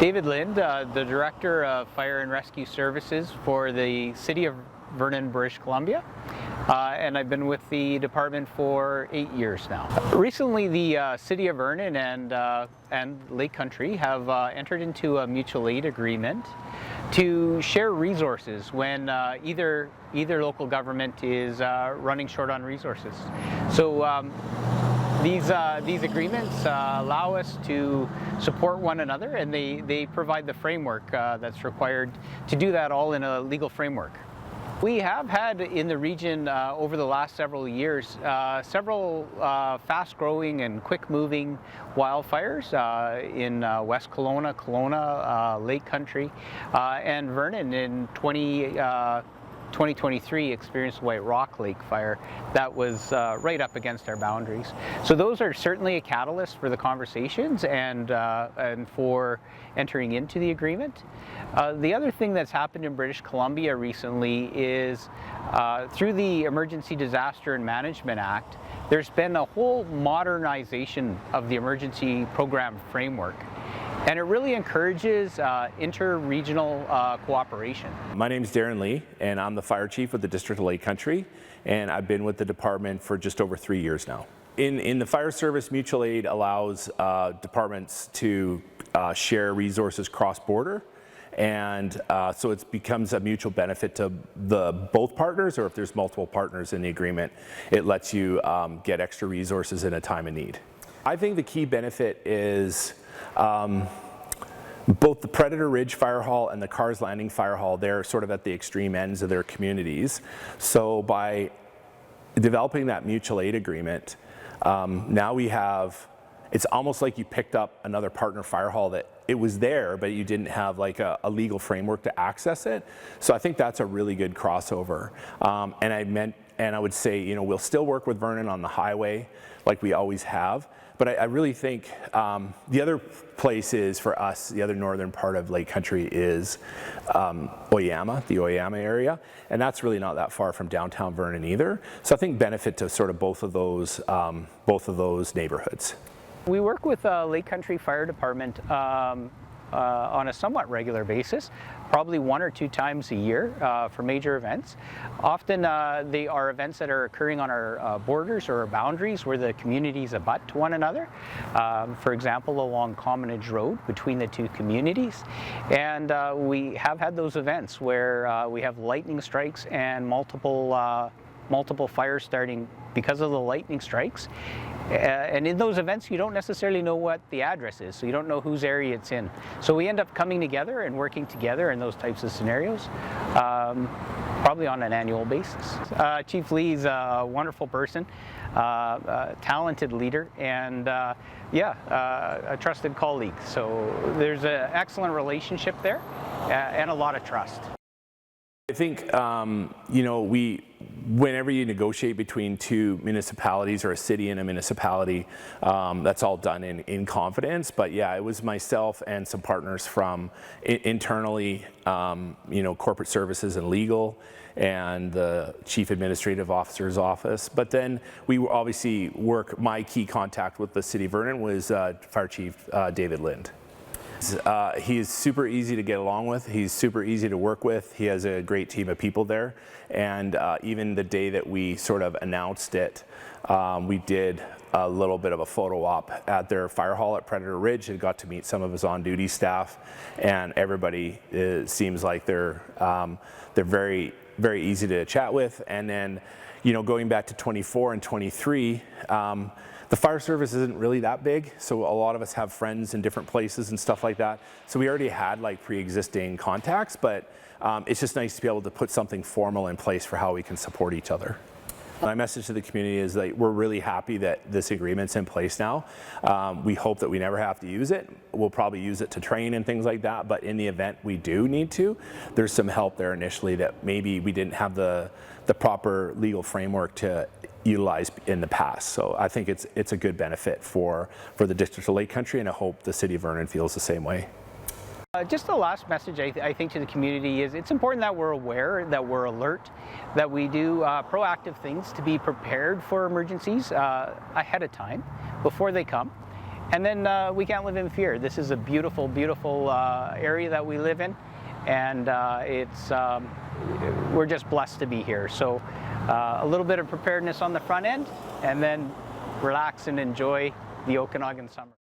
David Lind, the Director of Fire and Rescue Services for the City of Vernon, British Columbia, and I've been with the department for 8 years now. Recently, the City of Vernon and Lake Country have entered into a mutual aid agreement to share resources when either local government is running short on resources. So these agreements allow us to support one another, and they provide the framework that's required to do that all in a legal framework. We have had in the region over the last several years several fast-growing and quick-moving wildfires in West Kelowna, Lake Country, and Vernon in 2023 experienced White Rock Lake fire that was right up against our boundaries. So those are certainly a catalyst for the conversations and for entering into the agreement. The other thing that's happened in British Columbia recently is through the Emergency Disaster and Management Act, there's been a whole modernization of the emergency program framework. And it really encourages inter-regional cooperation. My name is Darren Lee, and I'm the fire chief with the District of Lake Country, and I've been with the department for just over 3 years now. In the fire service, mutual aid allows departments to share resources cross-border, and so it becomes a mutual benefit to both partners, or if there's multiple partners in the agreement, it lets you get extra resources in a time of need. I think the key benefit is both the Predator Ridge Fire Hall and the Cars Landing Fire Hall, they're sort of at the extreme ends of their communities. So by developing that mutual aid agreement, now we have, it's almost like you picked up another partner fire hall that it was there, but you didn't have like a legal framework to access it. So I think that's a really good crossover. And I would say, you know, we'll still work with Vernon on the highway like we always have. But I really think the other place is for us, the other northern part of Lake Country is Oyama, the Oyama area, and that's really not that far from downtown Vernon either. So I think benefit to sort of both of those neighborhoods. We work with Lake Country Fire Department on a somewhat regular basis, probably 1 or 2 times a year for major events. Often they are events that are occurring on our borders or our boundaries where the communities abut to one another. For example, along Commonage Road between the two communities. And we have had those events where we have lightning strikes and multiple fires starting because of the lightning strikes. And in those events, you don't necessarily know what the address is, so you don't know whose area it's in. So we end up coming together and working together in those types of scenarios, probably on an annual basis. Chief Lee's a wonderful person, a talented leader, and a trusted colleague. So there's an excellent relationship there and a lot of trust. I think, you know, whenever you negotiate between two municipalities or a city and a municipality, that's all done in confidence. But yeah, it was myself and some partners from internally, you know, corporate services and legal, and the chief administrative officer's office. But then we obviously my key contact with the city of Vernon was Fire Chief David Lind. He's super easy to get along with. He's super easy to work with. He has a great team of people there. And even the day that we sort of announced it, we did a little bit of a photo op at their fire hall at Predator Ridge and got to meet some of his on-duty staff. And everybody seems like they're very, very easy to chat with. And then, you know, going back to 24 and 23, the fire service isn't really that big, so a lot of us have friends in different places and stuff like that. So we already had like pre-existing contacts, but it's just nice to be able to put something formal in place for how we can support each other. My message to the community is that we're really happy that this agreement's in place now. We hope that we never have to use it. We'll probably use it to train and things like that, but in the event we do need to, there's some help there initially that maybe we didn't have the proper legal framework to utilize in the past. So I think it's a good benefit for the District of Lake Country, and I hope the City of Vernon feels the same way. Just the last message I think to the community is it's important that we're aware, that we're alert, that we do proactive things to be prepared for emergencies ahead of time, before they come. And then we can't live in fear. This is a beautiful, beautiful area that we live in, and we're just blessed to be here. So a little bit of preparedness on the front end, and then relax and enjoy the Okanagan summer.